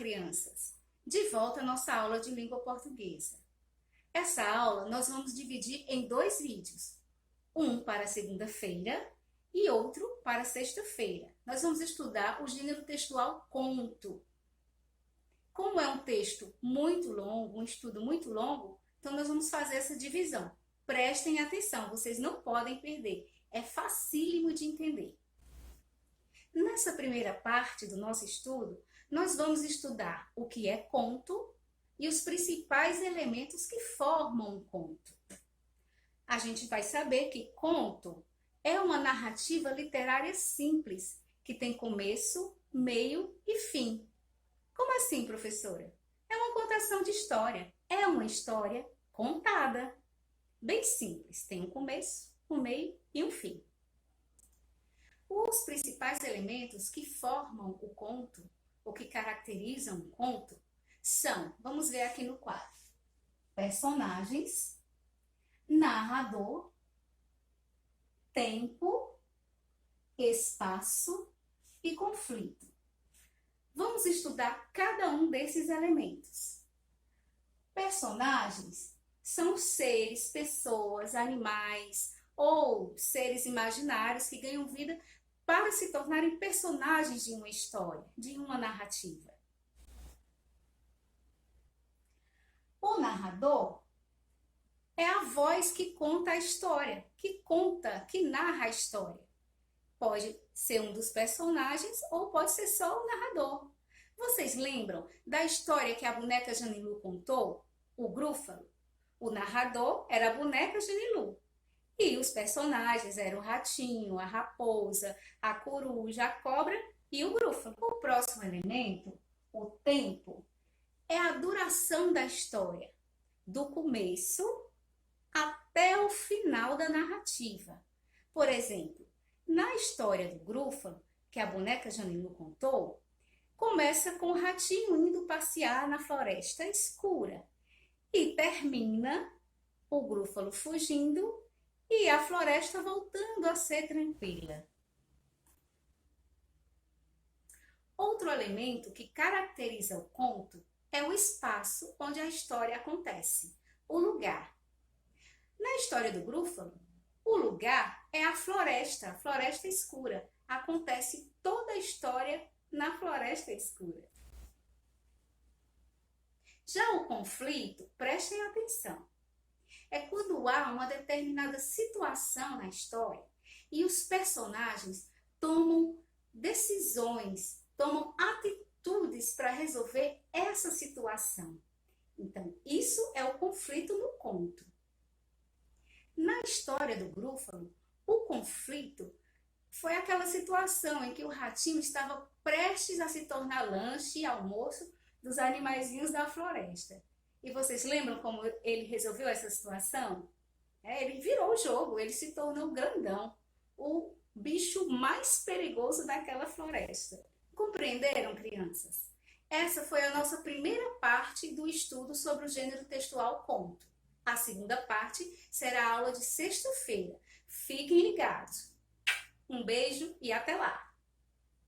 crianças! De volta à nossa aula de língua portuguesa. Essa aula nós vamos dividir em 2 vídeos. Um para segunda-feira e outro para sexta-feira. Nós vamos estudar o gênero textual conto. Como é um texto muito longo, um estudo muito longo, então nós vamos fazer essa divisão. Prestem atenção, vocês não podem perder. É facílimo de entender. Nessa primeira parte do nosso estudo, nós vamos estudar o que é conto e os principais elementos que formam um conto. A gente vai saber que conto é uma narrativa literária simples, que tem começo, meio e fim. Como assim, professora? É uma contação de história, é uma história contada. Bem simples, tem um começo, um meio e um fim. Os principais elementos que formam o conto, ou que caracterizam o conto, são, vamos ver aqui no quadro, personagens, narrador, tempo, espaço e conflito. Vamos estudar cada um desses elementos. Personagens são seres, pessoas, animais ou seres imaginários que ganham vida para se tornarem personagens de uma história, de uma narrativa. O narrador é a voz que conta a história, que narra a história. Pode ser um dos personagens ou pode ser só o narrador. Vocês lembram da história que a boneca Janilu contou? O Grúfalo? O narrador era a boneca Janilu. E os personagens eram o ratinho, a raposa, a coruja, a cobra e o Grúfalo. O próximo elemento, o tempo, é a duração da história, do começo até o final da narrativa. Por exemplo, na história do Grúfalo, que a boneca Janilu contou, começa com o ratinho indo passear na floresta escura e termina o Grúfalo fugindo e a floresta voltando a ser tranquila. Outro elemento que caracteriza o conto é o espaço onde a história acontece, o lugar. Na história do Grúfalo, o lugar é a floresta escura. Acontece toda a história na floresta escura. Já o conflito, prestem atenção, é quando há uma determinada situação na história e os personagens tomam decisões, tomam atitudes para resolver essa situação. Então, isso é o conflito no conto. Na história do Grúfalo, o conflito foi aquela situação em que o ratinho estava prestes a se tornar lanche e almoço dos animaizinhos da floresta. E vocês lembram como ele resolveu essa situação? Ele virou o jogo, ele se tornou grandão, o bicho mais perigoso daquela floresta. Compreenderam, crianças? Essa foi a nossa primeira parte do estudo sobre o gênero textual conto. A segunda parte será a aula de sexta-feira. Fiquem ligados. Um beijo e até lá!